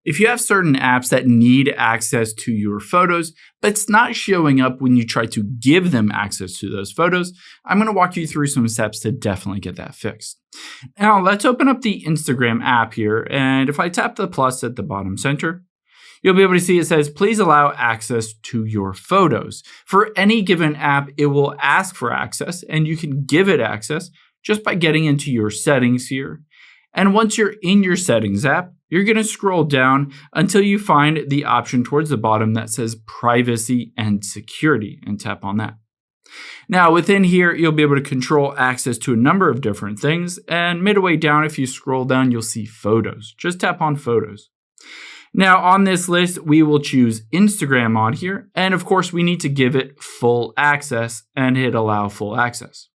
If you have certain apps that need access to your photos, but it's not showing up when you try to give them access to those photos, I'm going to walk you through some steps to definitely get that fixed. Now, let's open up the Instagram app here, and if I tap the plus at the bottom center, you'll be able to see it says, please allow access to your photos. For any given app, it will ask for access, and you can give it access just by getting into your settings here. And once you're in your settings app, you're going to scroll down until you find the option towards the bottom that says privacy and security, and tap on that. Now within here, you'll be able to control access to a number of different things, and midway down, if you scroll down, you'll see photos. Just tap on photos. Now on this list, we will choose Instagram on here, and of course we need to give it full access and hit allow full access.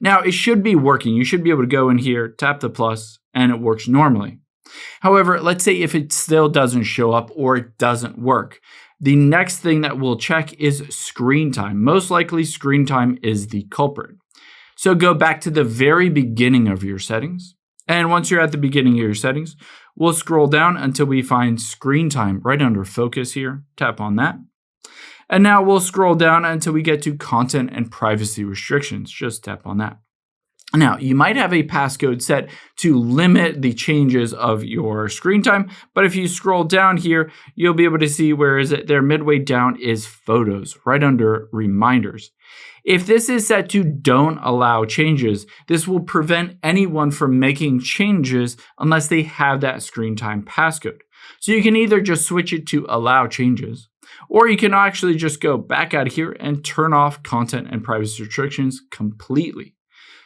Now it should be working. You should be able to go in here, tap the plus, and it works normally. However, let's say if it still doesn't show up or it doesn't work, the next thing that we'll check is screen time. Most likely screen time is the culprit. So go back to the very beginning of your settings. And once you're at the beginning of your settings, we'll scroll down until we find screen time right under focus here. Tap on that. And now we'll scroll down until we get to content and privacy restrictions. Just tap on that. Now, you might have a passcode set to limit the changes of your screen time, but if you scroll down here, you'll be able to see where is it there midway down is photos, right under reminders. If this is set to don't allow changes, this will prevent anyone from making changes unless they have that screen time passcode. So you can either just switch it to allow changes, or you can actually just go back out of here and turn off content and privacy restrictions completely.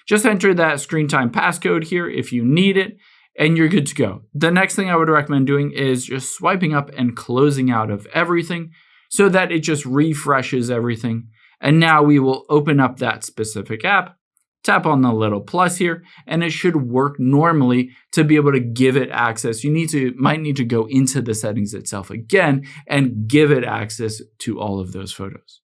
Just enter that screen time passcode here if you need it, and you're good to go. The next thing I would recommend doing is just swiping up and closing out of everything so that it just refreshes everything. And now we will open up that specific app, tap on the little plus here, and it should work normally to be able to give it access. You might need to go into the settings itself again and give it access to all of those photos.